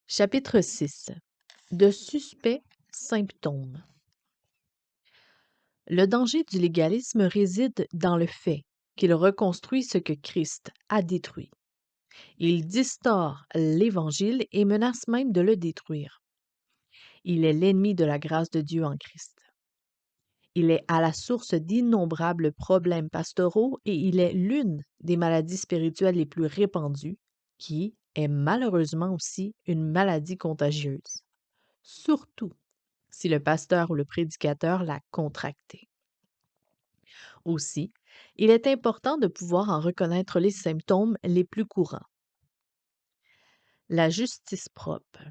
Chapitre 6. De suspects symptômes. Le danger du légalisme réside dans le fait qu'il reconstruit ce que Christ a détruit. Il distord l'Évangile et menace même de le détruire. Il est l'ennemi de la grâce de Dieu en Christ. Il est à la source d'innombrables problèmes pastoraux et il est l'une des maladies spirituelles les plus répandues, qui est malheureusement aussi une maladie contagieuse. Surtout si le pasteur ou le prédicateur l'a contracté. Aussi, il est important de pouvoir en reconnaître les symptômes les plus courants. La justice propre.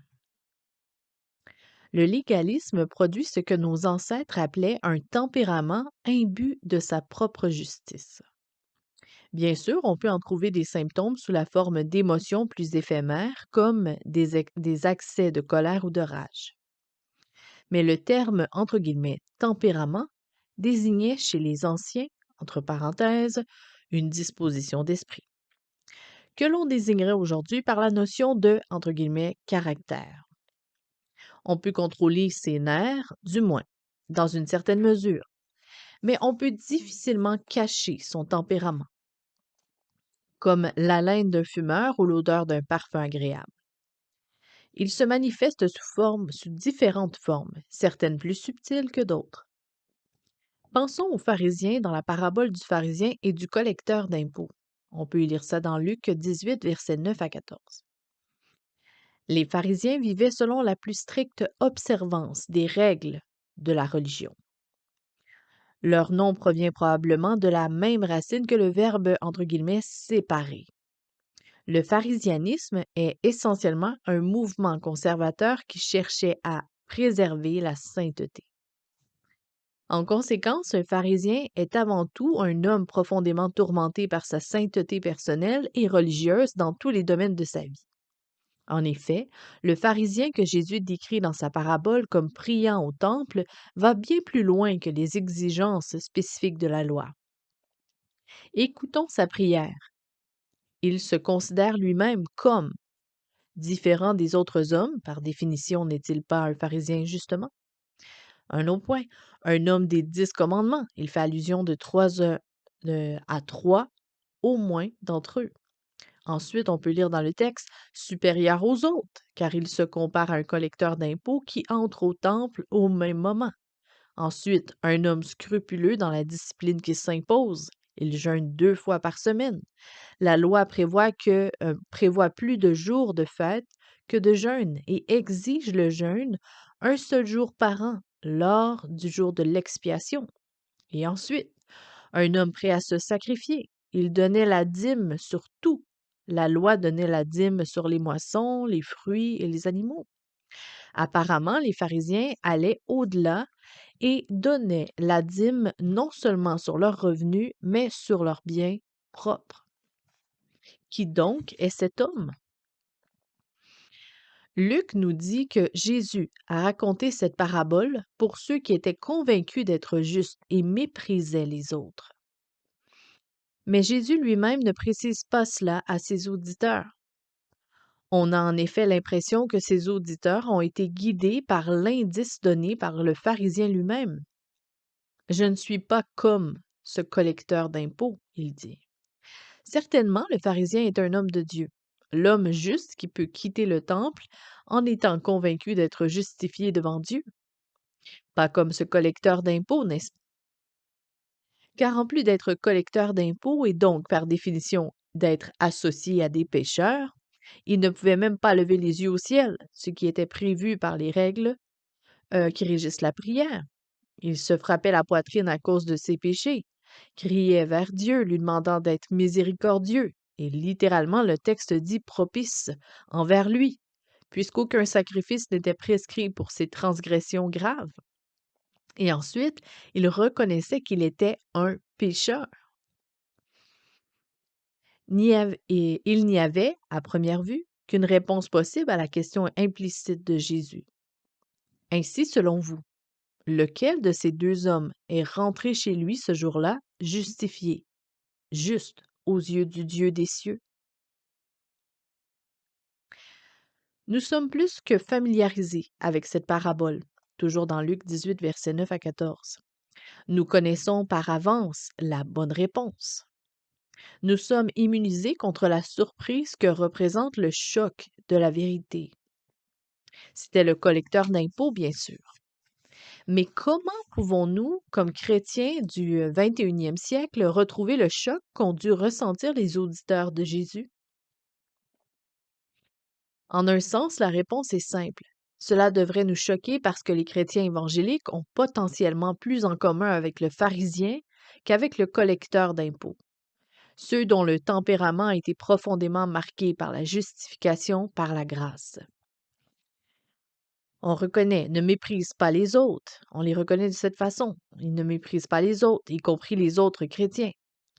Le légalisme produit ce que nos ancêtres appelaient un tempérament imbu de sa propre justice. Bien sûr, on peut en trouver des symptômes sous la forme d'émotions plus éphémères, comme des accès de colère ou de rage. Mais le terme entre guillemets tempérament désignait chez les anciens, entre parenthèses, une disposition d'esprit, que l'on désignerait aujourd'hui par la notion de entre guillemets caractère. On peut contrôler ses nerfs, du moins, dans une certaine mesure, mais on peut difficilement cacher son tempérament, comme l'haleine d'un fumeur ou l'odeur d'un parfum agréable. Il se manifeste sous différentes formes, certaines plus subtiles que d'autres. Pensons aux pharisiens dans la parabole du pharisien et du collecteur d'impôts. On peut y lire ça dans Luc 18, versets 9 à 14. Les pharisiens vivaient selon la plus stricte observance des règles de la religion. Leur nom provient probablement de la même racine que le verbe entre guillemets séparer. Le pharisianisme est essentiellement un mouvement conservateur qui cherchait à préserver la sainteté. En conséquence, un pharisien est avant tout un homme profondément tourmenté par sa sainteté personnelle et religieuse dans tous les domaines de sa vie. En effet, le pharisien que Jésus décrit dans sa parabole comme priant au temple va bien plus loin que les exigences spécifiques de la loi. Écoutons sa prière. Il se considère lui-même comme différent des autres hommes, par définition n'est-il pas un pharisien justement? Un autre point, un homme des 10 commandements. Il fait allusion à trois au moins d'entre eux. Ensuite, on peut lire dans le texte supérieur aux autres, car il se compare à un collecteur d'impôts qui entre au temple au même moment. Ensuite, un homme scrupuleux dans la discipline qui s'impose. Il jeûne 2 fois par semaine. La loi prévoit plus de jours de fête que de jeûne et exige le jeûne un seul jour par an, lors du jour de l'expiation. Et ensuite, un homme prêt à se sacrifier. Il donnait la dîme sur tout. La loi donnait la dîme sur les moissons, les fruits et les animaux. Apparemment, les pharisiens allaient au-delà et donnaient la dîme non seulement sur leurs revenus, mais sur leurs biens propres. Qui donc est cet homme? Luc nous dit que Jésus a raconté cette parabole pour ceux qui étaient convaincus d'être justes et méprisaient les autres. Mais Jésus lui-même ne précise pas cela à ses auditeurs. On a en effet l'impression que ses auditeurs ont été guidés par l'indice donné par le pharisien lui-même. Je ne suis pas comme ce collecteur d'impôts, il dit. Certainement, le pharisien est un homme de Dieu, l'homme juste qui peut quitter le temple en étant convaincu d'être justifié devant Dieu. Pas comme ce collecteur d'impôts, n'est-ce pas? Car en plus d'être collecteur d'impôts et donc par définition d'être associé à des pécheurs, il ne pouvait même pas lever les yeux au ciel, ce qui était prévu par les règles qui régissent la prière. Il se frappait la poitrine à cause de ses péchés, criait vers Dieu, lui demandant d'être miséricordieux, et littéralement le texte dit propice envers lui, puisqu'aucun sacrifice n'était prescrit pour ses transgressions graves. Et ensuite, il reconnaissait qu'il était un pécheur. Et il n'y avait, à première vue, qu'une réponse possible à la question implicite de Jésus. Ainsi, selon vous, lequel de ces deux hommes est rentré chez lui ce jour-là justifié, juste aux yeux du Dieu des cieux? Nous sommes plus que familiarisés avec cette parabole, toujours dans Luc 18, versets 9 à 14. Nous connaissons par avance la bonne réponse. Nous sommes immunisés contre la surprise que représente le choc de la vérité. C'était le collecteur d'impôts, bien sûr. Mais comment pouvons-nous, comme chrétiens du 21e siècle, retrouver le choc qu'ont dû ressentir les auditeurs de Jésus? En un sens, la réponse est simple. Cela devrait nous choquer parce que les chrétiens évangéliques ont potentiellement plus en commun avec le pharisien qu'avec le collecteur d'impôts, ceux dont le tempérament a été profondément marqué par la justification par la grâce. On reconnaît, ne méprise pas les autres. On les reconnaît de cette façon. Ils ne méprisent pas les autres, y compris les autres chrétiens.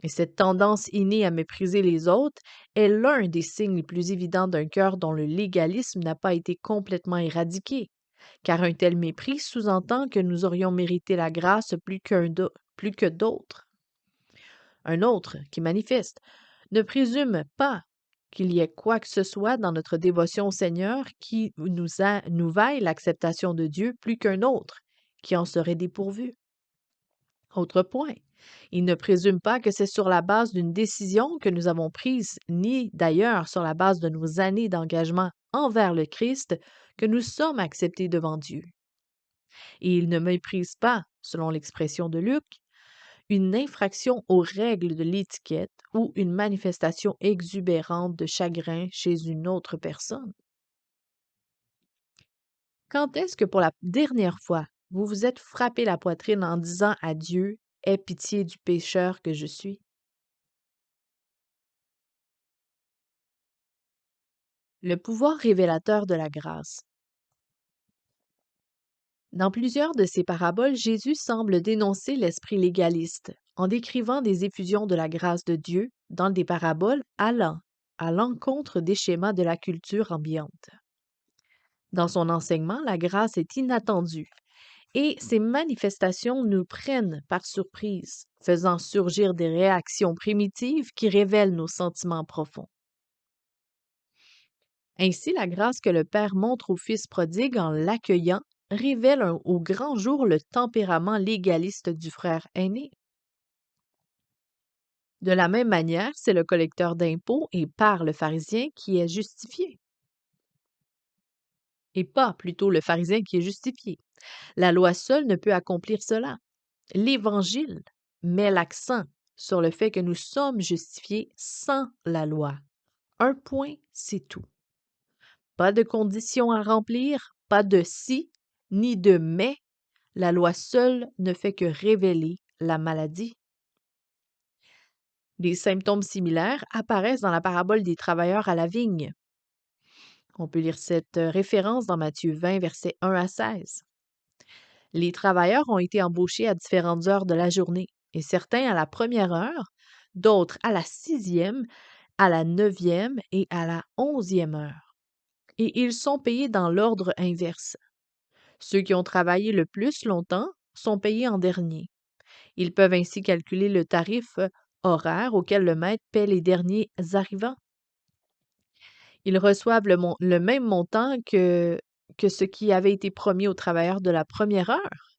Et cette tendance innée à mépriser les autres est l'un des signes les plus évidents d'un cœur dont le légalisme n'a pas été complètement éradiqué, car un tel mépris sous-entend que nous aurions mérité la grâce plus que d'autres. Un autre, qui manifeste, ne présume pas qu'il y ait quoi que ce soit dans notre dévotion au Seigneur qui nous vaille l'acceptation de Dieu plus qu'un autre, qui en serait dépourvu. Autre point, il ne présume pas que c'est sur la base d'une décision que nous avons prise, ni d'ailleurs sur la base de nos années d'engagement envers le Christ, que nous sommes acceptés devant Dieu. Et il ne méprise pas, selon l'expression de Luc, une infraction aux règles de l'étiquette ou une manifestation exubérante de chagrin chez une autre personne. Quand est-ce que pour la dernière fois, vous vous êtes frappé la poitrine en disant à Dieu, aie pitié du pécheur que je suis? Le pouvoir révélateur de la grâce. Dans plusieurs de ses paraboles, Jésus semble dénoncer l'esprit légaliste en décrivant des effusions de la grâce de Dieu dans des paraboles allant à l'encontre des schémas de la culture ambiante. Dans son enseignement, la grâce est inattendue et ces manifestations nous prennent par surprise, faisant surgir des réactions primitives qui révèlent nos sentiments profonds. Ainsi, la grâce que le Père montre au Fils prodigue en l'accueillant révèle au grand jour le tempérament légaliste du frère aîné. De la même manière, c'est le collecteur d'impôts et par le pharisien qui est justifié, et pas plutôt le pharisien qui est justifié. La loi seule ne peut accomplir cela. L'Évangile met l'accent sur le fait que nous sommes justifiés sans la loi. Un point, c'est tout. Pas de conditions à remplir, pas de si, ni de mais. La loi seule ne fait que révéler la maladie. Des symptômes similaires apparaissent dans la parabole des travailleurs à la vigne. On peut lire cette référence dans Matthieu 20, versets 1 à 16. Les travailleurs ont été embauchés à différentes heures de la journée, et certains à la première heure, d'autres à la 6e, à la 9e et à la 11e heure. Et ils sont payés dans l'ordre inverse. Ceux qui ont travaillé le plus longtemps sont payés en dernier. Ils peuvent ainsi calculer le tarif horaire auquel le maître paie les derniers arrivants. Ils reçoivent le même montant que ce qui avait été promis aux travailleurs de la première heure.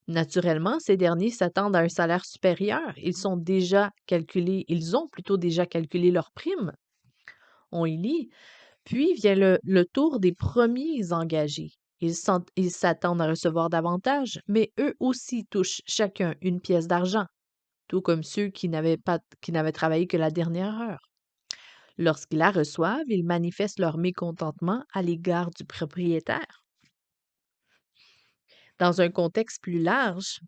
Naturellement, ces derniers s'attendent à un salaire supérieur. Ils ont plutôt déjà calculé leurs primes. On y lit. Puis vient le tour des premiers engagés. Ils s'attendent à recevoir davantage, mais eux aussi touchent chacun une pièce d'argent, tout comme ceux qui n'avaient travaillé que la dernière heure. Lorsqu'ils la reçoivent, ils manifestent leur mécontentement à l'égard du propriétaire. Dans un contexte plus large,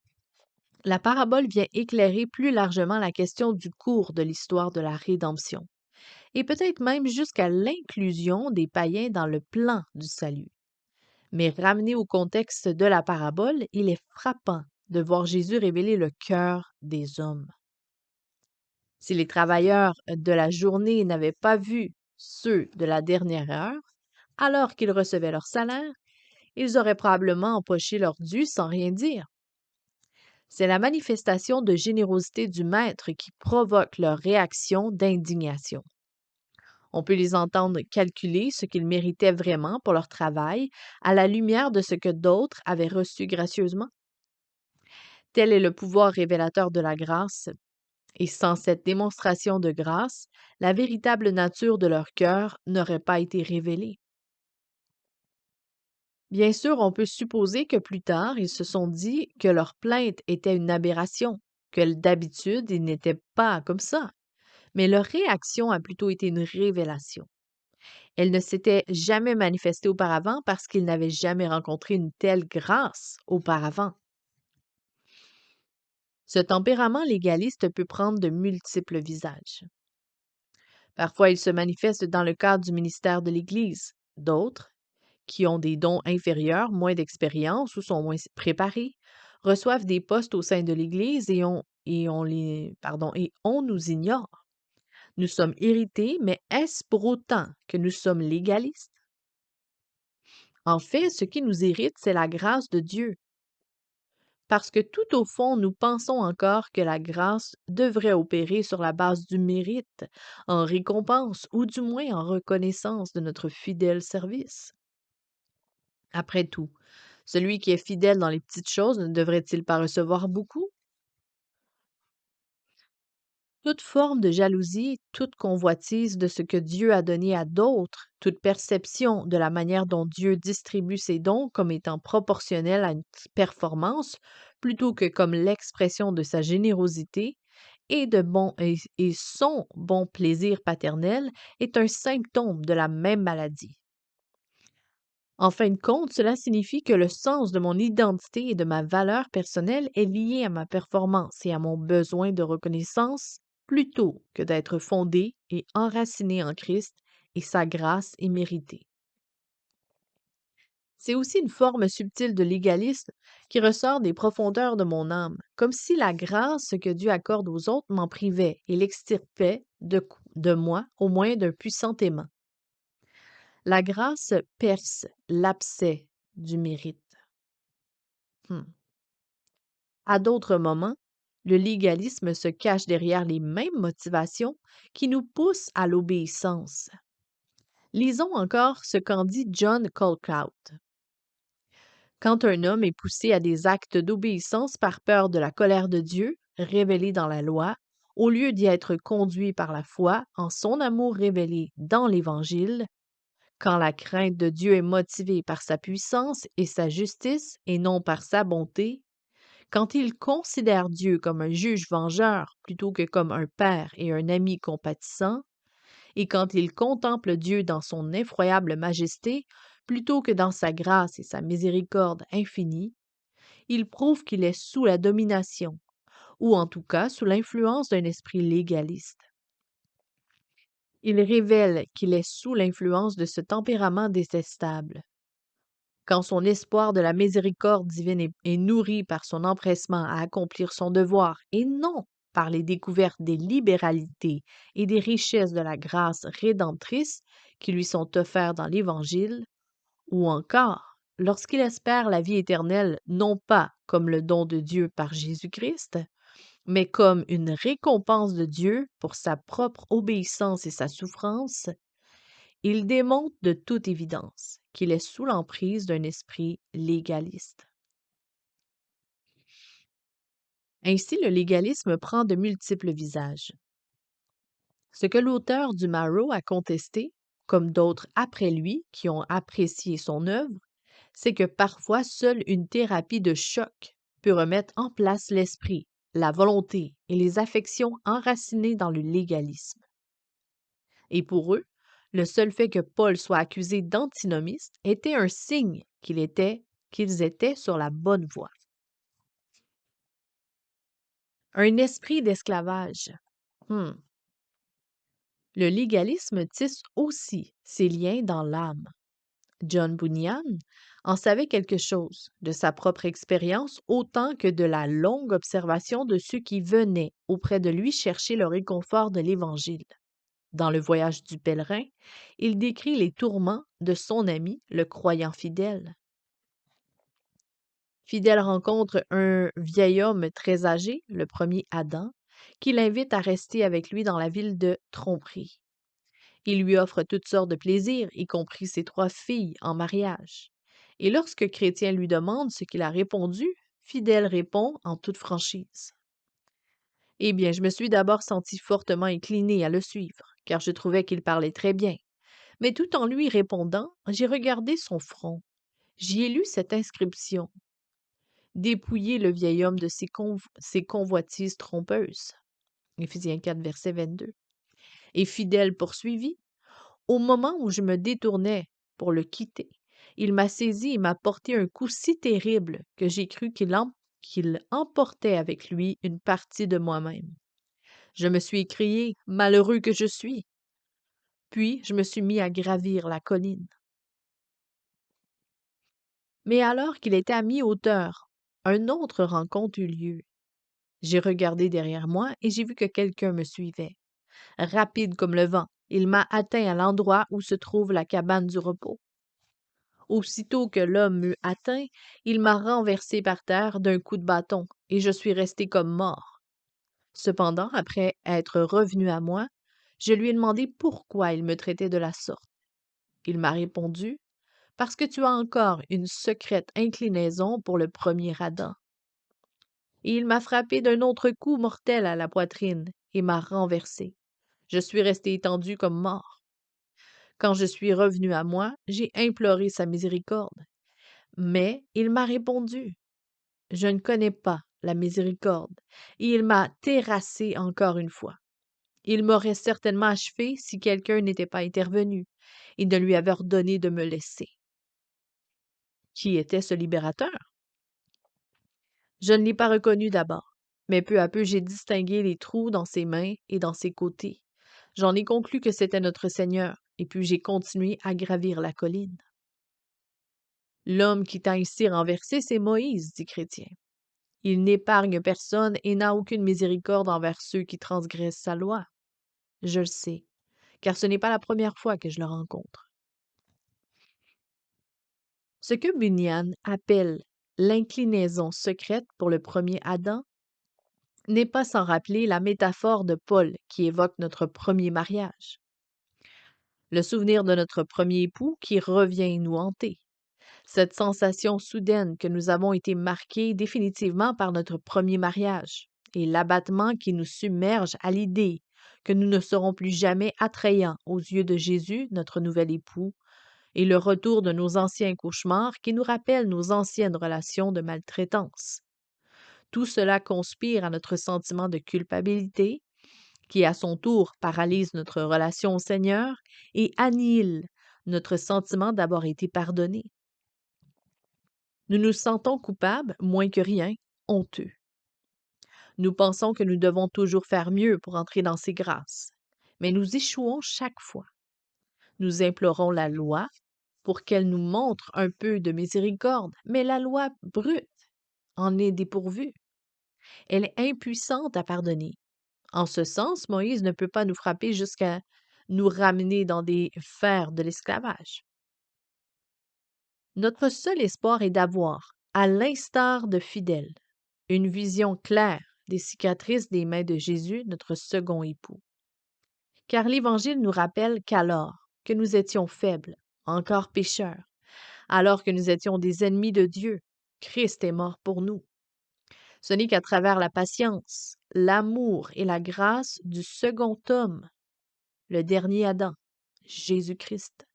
la parabole vient éclairer plus largement la question du cours de l'histoire de la rédemption, et peut-être même jusqu'à l'inclusion des païens dans le plan du salut. Mais ramené au contexte de la parabole, il est frappant de voir Jésus révéler le cœur des hommes. Si les travailleurs de la journée n'avaient pas vu ceux de la dernière heure, alors qu'ils recevaient leur salaire, ils auraient probablement empoché leur dû sans rien dire. C'est la manifestation de générosité du maître qui provoque leur réaction d'indignation. On peut les entendre calculer ce qu'ils méritaient vraiment pour leur travail à la lumière de ce que d'autres avaient reçu gracieusement. Tel est le pouvoir révélateur de la grâce, et sans cette démonstration de grâce, la véritable nature de leur cœur n'aurait pas été révélée. Bien sûr, on peut supposer que plus tard, ils se sont dit que leur plainte était une aberration, que d'habitude, ils n'étaient pas comme ça. Mais leur réaction a plutôt été une révélation. Elle ne s'était jamais manifestée auparavant parce qu'ils n'avaient jamais rencontré une telle grâce auparavant. Ce tempérament légaliste peut prendre de multiples visages. Parfois, il se manifeste dans le cadre du ministère de l'Église. D'autres, qui ont des dons inférieurs, moins d'expérience ou sont moins préparés, reçoivent des postes au sein de l'Église et on nous ignore. Nous sommes irrités, mais est-ce pour autant que nous sommes légalistes? En fait, ce qui nous irrite, c'est la grâce de Dieu. Parce que tout au fond, nous pensons encore que la grâce devrait opérer sur la base du mérite, en récompense ou du moins en reconnaissance de notre fidèle service. Après tout, celui qui est fidèle dans les petites choses ne devrait-il pas recevoir beaucoup? Toute forme de jalousie, toute convoitise de ce que Dieu a donné à d'autres, toute perception de la manière dont Dieu distribue ses dons comme étant proportionnelle à une performance, plutôt que comme l'expression de sa générosité et son bon plaisir paternel, est un symptôme de la même maladie. En fin de compte, cela signifie que le sens de mon identité et de ma valeur personnelle est lié à ma performance et à mon besoin de reconnaissance plutôt que d'être fondé et enraciné en Christ et sa grâce est méritée. C'est aussi une forme subtile de légalisme qui ressort des profondeurs de mon âme, comme si la grâce que Dieu accorde aux autres m'en privait et l'extirpait de moi au moins d'un puissant aimant. La grâce perce l'abcès du mérite. Hmm. À d'autres moments, le légalisme se cache derrière les mêmes motivations qui nous poussent à l'obéissance. Lisons encore ce qu'en dit John Colclough. Quand un homme est poussé à des actes d'obéissance par peur de la colère de Dieu, révélée dans la loi, au lieu d'y être conduit par la foi en son amour révélé dans l'Évangile, quand la crainte de Dieu est motivée par sa puissance et sa justice et non par sa bonté, quand il considère Dieu comme un juge vengeur plutôt que comme un père et un ami compatissant, et quand il contemple Dieu dans son effroyable majesté plutôt que dans sa grâce et sa miséricorde infinie, il prouve qu'il est sous la domination, ou en tout cas sous l'influence d'un esprit légaliste. Il révèle qu'il est sous l'influence de ce tempérament détestable. Quand son espoir de la miséricorde divine est nourri par son empressement à accomplir son devoir et non par les découvertes des libéralités et des richesses de la grâce rédemptrice qui lui sont offertes dans l'Évangile, ou encore lorsqu'il espère la vie éternelle non pas comme le don de Dieu par Jésus-Christ, mais comme une récompense de Dieu pour sa propre obéissance et sa souffrance, il démontre de toute évidence qu'il est sous l'emprise d'un esprit légaliste. Ainsi, le légalisme prend de multiples visages. Ce que l'auteur du Marrow a contesté, comme d'autres après lui qui ont apprécié son œuvre, c'est que parfois seule une thérapie de choc peut remettre en place l'esprit, la volonté et les affections enracinées dans le légalisme. Et pour eux, le seul fait que Paul soit accusé d'antinomiste était un signe qu'ils étaient sur la bonne voie. Un esprit d'esclavage. Hmm. Le légalisme tisse aussi ses liens dans l'âme. John Bunyan en savait quelque chose de sa propre expérience autant que de la longue observation de ceux qui venaient auprès de lui chercher le réconfort de l'Évangile. Dans le voyage du pèlerin, il décrit les tourments de son ami, le croyant fidèle. Fidèle rencontre un vieil homme très âgé, le premier Adam, qui l'invite à rester avec lui dans la ville de Tromperie. Il lui offre toutes sortes de plaisirs, y compris ses 3 filles en mariage. Et lorsque Chrétien lui demande ce qu'il a répondu, Fidèle répond en toute franchise. Eh bien, je me suis d'abord sentie fortement inclinée à le suivre, car je trouvais qu'il parlait très bien. Mais tout en lui répondant, j'ai regardé son front. J'y ai lu cette inscription: Dépouiller le vieil homme de ses convoitises trompeuses. Éphésiens 4, verset 22. Et Fidèle poursuivit: Au moment où je me détournais pour le quitter, il m'a saisi et m'a porté un coup si terrible que j'ai cru qu'il emportait avec lui une partie de moi-même. Je me suis écrié: Malheureux que je suis! Puis je me suis mis à gravir la colline. Mais alors qu'il était à mi-hauteur, un autre rencontre eut lieu. J'ai regardé derrière moi et j'ai vu que quelqu'un me suivait. Rapide comme le vent, il m'a atteint à l'endroit où se trouve la cabane du repos. Aussitôt que l'homme m'eut atteint, il m'a renversé par terre d'un coup de bâton, et je suis resté comme mort. Cependant, après être revenu à moi, je lui ai demandé pourquoi il me traitait de la sorte. Il m'a répondu: Parce que tu as encore une secrète inclinaison pour le premier Adam. Et il m'a frappé d'un autre coup mortel à la poitrine et m'a renversé. Je suis resté étendu comme mort. Quand je suis revenu à moi, j'ai imploré sa miséricorde. Mais il m'a répondu: Je ne connais pas la miséricorde. Et il m'a terrassé encore une fois. Il m'aurait certainement achevé si quelqu'un n'était pas intervenu et ne lui avait ordonné de me laisser. Qui était ce libérateur? Je ne l'ai pas reconnu d'abord, mais peu à peu j'ai distingué les trous dans ses mains et dans ses côtés. J'en ai conclu que c'était notre Seigneur, et puis j'ai continué à gravir la colline. L'homme qui t'a ainsi renversé, c'est Moïse, dit Chrétien. Il n'épargne personne et n'a aucune miséricorde envers ceux qui transgressent sa loi. Je le sais, car ce n'est pas la première fois que je le rencontre. Ce que Bunyan appelle l'inclinaison secrète pour le premier Adam n'est pas sans rappeler la métaphore de Paul qui évoque notre premier mariage. Le souvenir de notre premier époux qui revient nous hanter. Cette sensation soudaine que nous avons été marqués définitivement par notre premier mariage et l'abattement qui nous submerge à l'idée que nous ne serons plus jamais attrayants aux yeux de Jésus, notre nouvel époux, et le retour de nos anciens cauchemars qui nous rappellent nos anciennes relations de maltraitance. Tout cela conspire à notre sentiment de culpabilité, qui à son tour paralyse notre relation au Seigneur et annihile notre sentiment d'avoir été pardonné. Nous nous sentons coupables, moins que rien, honteux. Nous pensons que nous devons toujours faire mieux pour entrer dans ses grâces, mais nous échouons chaque fois. Nous implorons la loi pour qu'elle nous montre un peu de miséricorde, mais la loi brute en est dépourvue. Elle est impuissante à pardonner. En ce sens, Moïse ne peut pas nous frapper jusqu'à nous ramener dans des fers de l'esclavage. Notre seul espoir est d'avoir, à l'instar de Fidèle, une vision claire des cicatrices des mains de Jésus, notre second époux. Car l'Évangile nous rappelle qu'alors que nous étions faibles, encore pécheurs, alors que nous étions des ennemis de Dieu, Christ est mort pour nous. Ce n'est qu'à travers la patience, l'amour et la grâce du second homme, le dernier Adam, Jésus-Christ,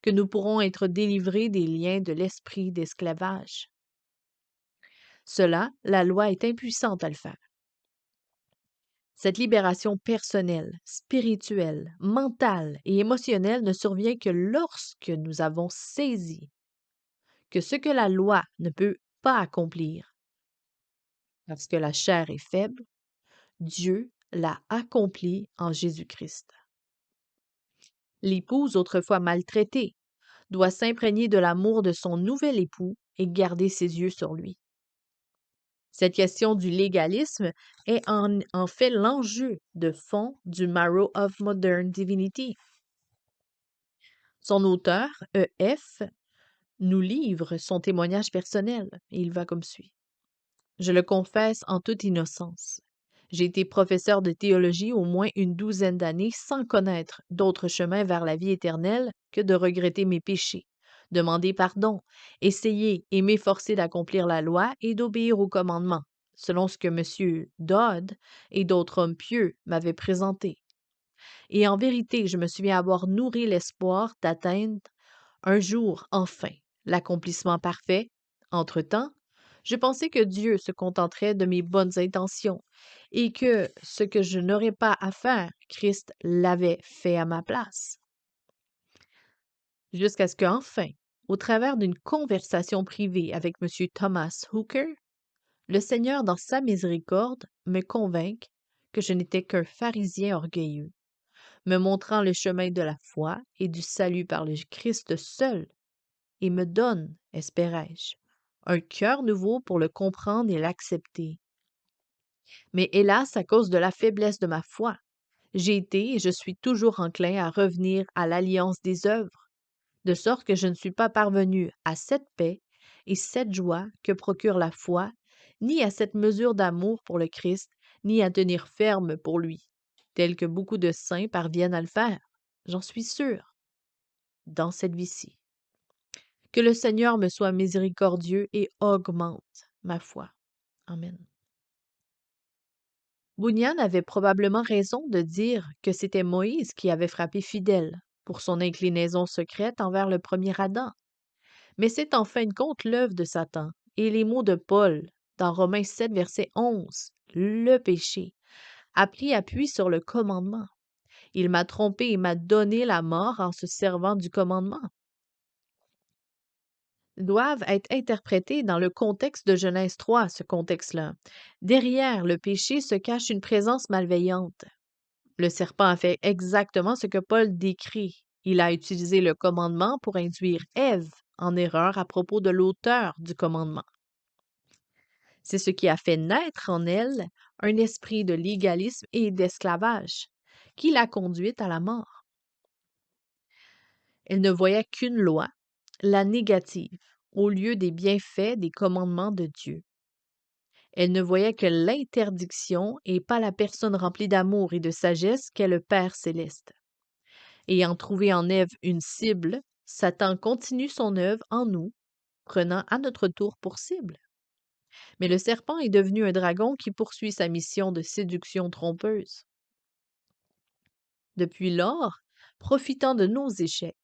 que nous pourrons être délivrés des liens de l'esprit d'esclavage. Cela, la loi est impuissante à le faire. Cette libération personnelle, spirituelle, mentale et émotionnelle ne survient que lorsque nous avons saisi que ce que la loi ne peut pas accomplir, parce que la chair est faible, Dieu l'a accompli en Jésus-Christ. L'épouse, autrefois maltraitée, doit s'imprégner de l'amour de son nouvel époux et garder ses yeux sur lui. Cette question du légalisme est en fait l'enjeu de fond du Marrow of Modern Divinity. Son auteur, E.F., nous livre son témoignage personnel et il va comme suit. Je le confesse en toute innocence. J'ai été professeur de théologie au moins une douzaine d'années sans connaître d'autre chemin vers la vie éternelle que de regretter mes péchés, demander pardon, essayer et m'efforcer d'accomplir la loi et d'obéir aux commandements, selon ce que M. Dodd et d'autres hommes pieux m'avaient présenté. Et en vérité, je me souviens avoir nourri l'espoir d'atteindre un jour, enfin, l'accomplissement parfait. Entre-temps, je pensais que Dieu se contenterait de mes bonnes intentions et que ce que je n'aurais pas à faire, Christ l'avait fait à ma place. Jusqu'à ce qu'enfin, au travers d'une conversation privée avec M. Thomas Hooker, le Seigneur, dans sa miséricorde, me convainque que je n'étais qu'un pharisien orgueilleux, me montrant le chemin de la foi et du salut par le Christ seul, et me donne, espérais-je, un cœur nouveau pour le comprendre et l'accepter. Mais hélas, à cause de la faiblesse de ma foi, j'ai été et je suis toujours enclin à revenir à l'alliance des œuvres, de sorte que je ne suis pas parvenu à cette paix et cette joie que procure la foi, ni à cette mesure d'amour pour le Christ, ni à tenir ferme pour lui, tel que beaucoup de saints parviennent à le faire. J'en suis sûr, dans cette vie-ci. Que le Seigneur me soit miséricordieux et augmente ma foi. Amen. Bunyan avait probablement raison de dire que c'était Moïse qui avait frappé Fidèle pour son inclinaison secrète envers le premier Adam. Mais c'est en fin de compte l'œuvre de Satan et les mots de Paul dans Romains 7, verset 11, le péché, a pris appui sur le commandement. Il m'a trompé et m'a donné la mort en se servant du commandement. Doivent être interprétés dans le contexte de Genèse 3, ce contexte-là. Derrière le péché se cache une présence malveillante. Le serpent a fait exactement ce que Paul décrit. Il a utilisé le commandement pour induire Ève en erreur à propos de l'auteur du commandement. C'est ce qui a fait naître en elle un esprit de légalisme et d'esclavage, qui l'a conduite à la mort. Elle ne voyait qu'une loi, la négative, au lieu des bienfaits des commandements de Dieu. Elle ne voyait que l'interdiction et pas la personne remplie d'amour et de sagesse qu'est le Père céleste. Ayant trouvé en Ève une cible, Satan continue son œuvre en nous, prenant à notre tour pour cible. Mais le serpent est devenu un dragon qui poursuit sa mission de séduction trompeuse. Depuis lors, profitant de nos échecs,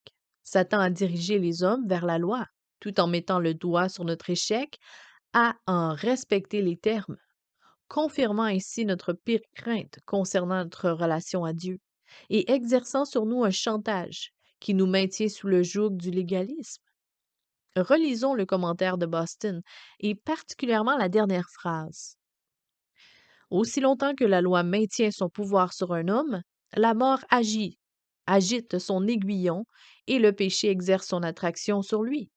Satan a dirigé les hommes vers la loi, tout en mettant le doigt sur notre échec à en respecter les termes, confirmant ainsi notre pire crainte concernant notre relation à Dieu et exerçant sur nous un chantage qui nous maintient sous le joug du légalisme. Relisons le commentaire de Boston et particulièrement la dernière phrase. Aussi longtemps que la loi maintient son pouvoir sur un homme, la mort agite son aiguillon et le péché exerce son attraction sur lui.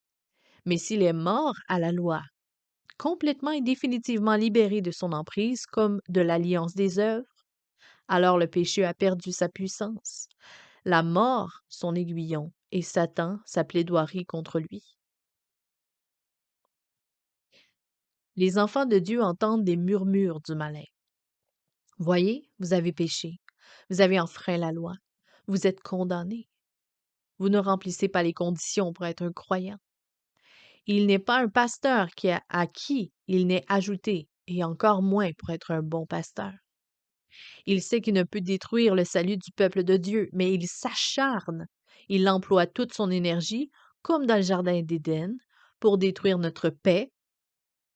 Mais s'il est mort à la loi, complètement et définitivement libéré de son emprise comme de l'alliance des œuvres, alors le péché a perdu sa puissance, la mort son aiguillon et Satan sa plaidoirie contre lui. Les enfants de Dieu entendent des murmures du malin. Voyez, vous avez péché, vous avez enfreint la loi, vous êtes condamnés. Vous ne remplissez pas les conditions pour être un croyant. Il n'est pas un pasteur à qui il n'est ajouté, et encore moins pour être un bon pasteur. Il sait qu'il ne peut détruire le salut du peuple de Dieu, mais il s'acharne. Il emploie toute son énergie, comme dans le jardin d'Éden, pour détruire notre paix,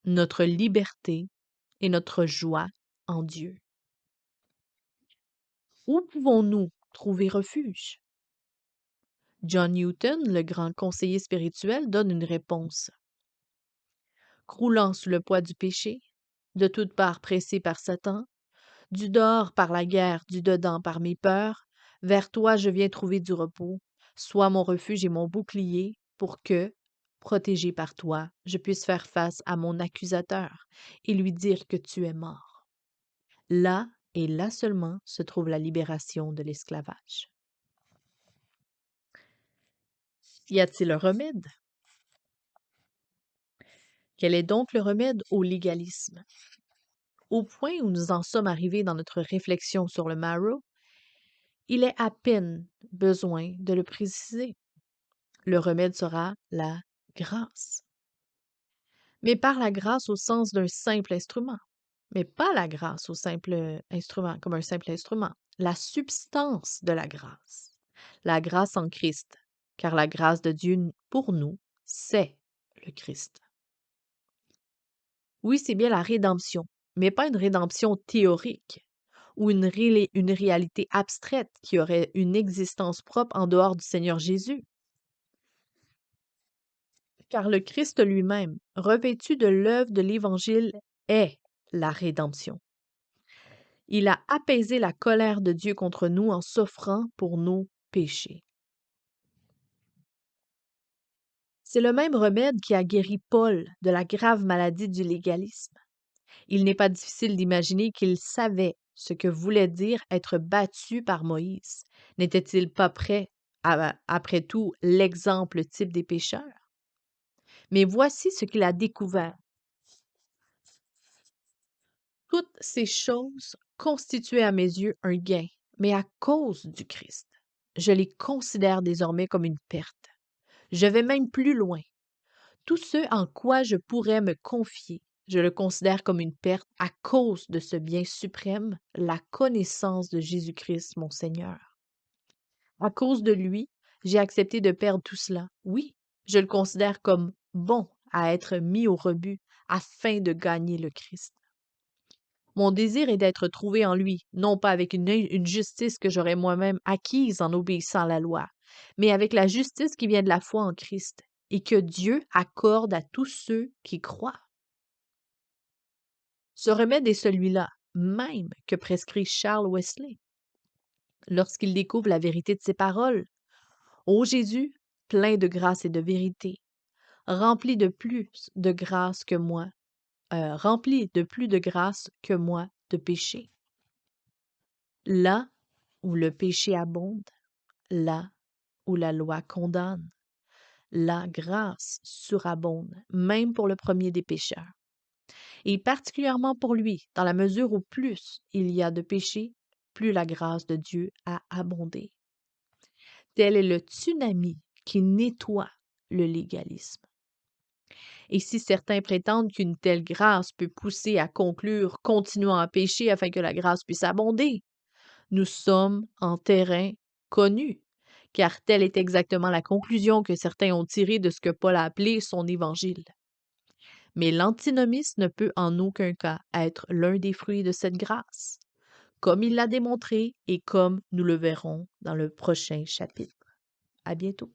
notre liberté et notre joie en Dieu. Où pouvons-nous trouver refuge? John Newton, le grand conseiller spirituel, donne une réponse. Croulant sous le poids du péché, de toutes parts pressé par Satan, du dehors par la guerre, du dedans par mes peurs, vers toi je viens trouver du repos. Sois mon refuge et mon bouclier, pour que, protégé par toi, je puisse faire face à mon accusateur et lui dire que tu es mort. Là et là seulement se trouve la libération de l'esclavage. Y a-t-il un remède? Quel est donc le remède au légalisme? Au point où nous en sommes arrivés dans notre réflexion sur le marrow, il est à peine besoin de le préciser. Le remède sera la grâce. Mais par la grâce au sens d'un simple instrument. Mais pas la grâce au simple instrument, comme un simple instrument. La substance de la grâce. La grâce en Christ. Car la grâce de Dieu pour nous, c'est le Christ. Oui, c'est bien la rédemption, mais pas une rédemption théorique ou une réalité abstraite qui aurait une existence propre en dehors du Seigneur Jésus. Car le Christ lui-même, revêtu de l'œuvre de l'Évangile, est la rédemption. Il a apaisé la colère de Dieu contre nous en s'offrant pour nos péchés. C'est le même remède qui a guéri Paul de la grave maladie du légalisme. Il n'est pas difficile d'imaginer qu'il savait ce que voulait dire être battu par Moïse. N'était-il pas prêt, après tout, l'exemple type des pécheurs? Mais voici ce qu'il a découvert. Toutes ces choses constituaient à mes yeux un gain, mais à cause du Christ. Je les considère désormais comme une perte. Je vais même plus loin. Tout ce en quoi je pourrais me confier, je le considère comme une perte à cause de ce bien suprême, la connaissance de Jésus-Christ, mon Seigneur. À cause de lui, j'ai accepté de perdre tout cela. Oui, je le considère comme bon à être mis au rebut afin de gagner le Christ. Mon désir est d'être trouvé en lui, non pas avec une justice que j'aurais moi-même acquise en obéissant à la loi, mais avec la justice qui vient de la foi en Christ et que Dieu accorde à tous ceux qui croient. Ce remède est celui-là, même que prescrit Charles Wesley. Lorsqu'il découvre la vérité de ses paroles, ô Jésus, plein de grâce et de vérité, rempli de plus de grâce que moi, rempli de plus de grâce que moi de péché. Là où le péché abonde, là où la loi condamne, la grâce surabonde, même pour le premier des pécheurs. Et particulièrement pour lui, dans la mesure où plus il y a de péché, plus la grâce de Dieu a abondé. Tel est le tsunami qui nettoie le légalisme. Et si certains prétendent qu'une telle grâce peut pousser à conclure continuant à pécher afin que la grâce puisse abonder, nous sommes en terrain connu, car telle est exactement la conclusion que certains ont tirée de ce que Paul a appelé son évangile. Mais l'antinomisme ne peut en aucun cas être l'un des fruits de cette grâce, comme il l'a démontré et comme nous le verrons dans le prochain chapitre. À bientôt.